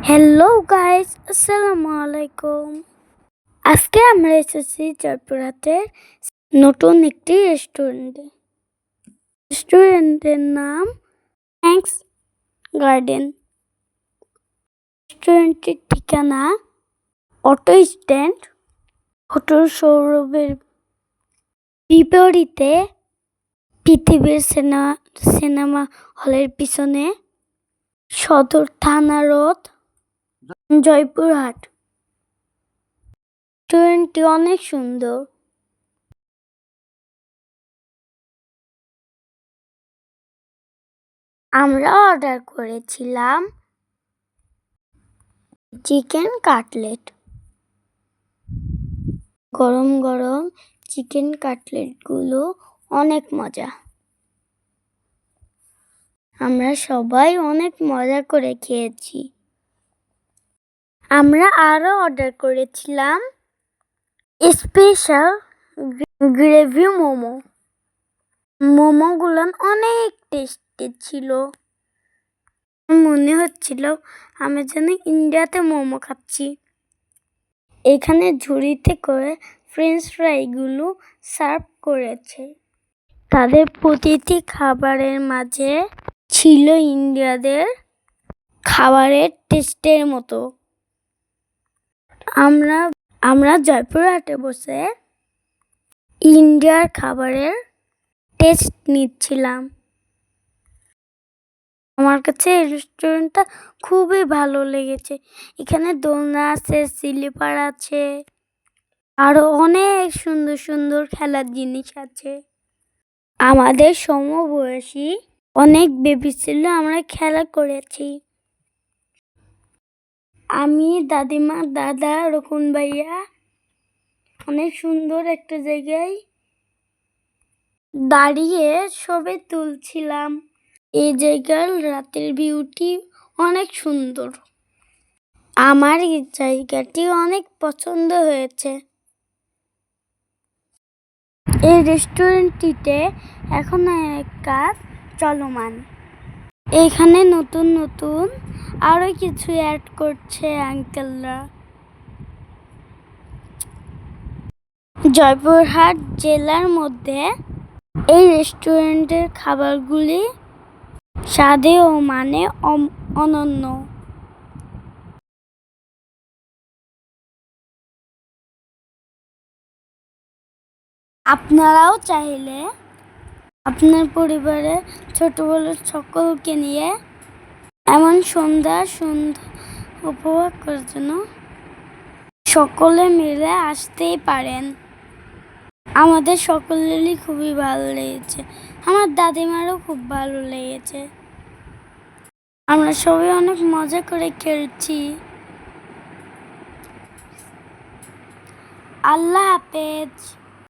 Hello guys, আসসালামু আলাইকুম। আজকে আমরা এসেছি জয়পুরহাটের নতুন একটি রেস্টুরেন্টে। রেস্টুরেন্টের নাম থ্যাঙ্কস গার্ডেন। রেস্টুরেন্টের ঠিকানা অটো স্ট্যান্ড, হোটেল সৌরভের বিপরীতে পৃথিবীর সিনেমা হলের পিছনে, সদর থানা রোড, জয়পুরহাট। রেস্টুরেন্টটি অনেক সুন্দর। আমরা অর্ডার করেছিলাম চিকেন কাটলেট। গরম গরম চিকেন কাটলেটগুলো অনেক মজা। আমরা সবাই অনেক মজা করে খেয়েছি। আমরা আরো অর্ডার করেছিলাম স্পেশাল গ্রেভি মোমো। মোমোগুলো অনেক টেস্টি ছিল। মনে হচ্ছিল আমি যেন ইন্ডিয়াতে মোমো খাচ্ছি। এখানে ঝুড়িতে করে ফ্রেঞ্চ ফ্রাইগুলো সার্ভ করেছে। তাদের প্রতিটি খাবারের মাঝে ছিল ইন্ডিয়াদের খাবারের টেস্টের মতো। আমরা জয়পুরহাটে বসে ইন্ডিয়ার খাবারের টেস্ট নিচ্ছিলাম। আমার কাছে এই রেস্টুরেন্টটা খুবই ভালো লেগেছে। এখানে দোলনা আছে, স্লিপার আছে, আরো অনেক সুন্দর সুন্দর খেলার জিনিস আছে। আমাদের সমবয়সী অনেক বেবি ছিল, আমরা খেলা করেছি। আমি, দাদিমা, দাদা, রকুন ভাইয়া অনেক সুন্দর একটা জায়গায় দাঁড়িয়ে ছবি তুলছিলাম। এই জায়গার রাতের ভিউটি অনেক সুন্দর। আমার এই জায়গাটি অনেক পছন্দ হয়েছে। এই রেস্টুরেন্টটিতে এখন এক কাজ চলমান। এখানে নতুন নতুন আরো কিছু অ্যাড করছে আঙ্কেলরা। জয়পুরহাট জেলার মধ্যে এই রেস্টুরেন্টের খাবারগুলি স্বাদে ও মানে অনন্য। আপনারাও চাইলে আপনার পরিবারের ছোট বড় সকলকে নিয়ে এমন সন্ধ্যা উপভোগ করার জন্য সকলে মিলে আসতেই পারেন। আমাদের সকলেরই খুবই ভালো লেগেছে। আমার দাদিমারও খুব ভালো লেগেছে। আমরা সবাই অনেক মজা করে খেলছি। আল্লাহ হাফেজ।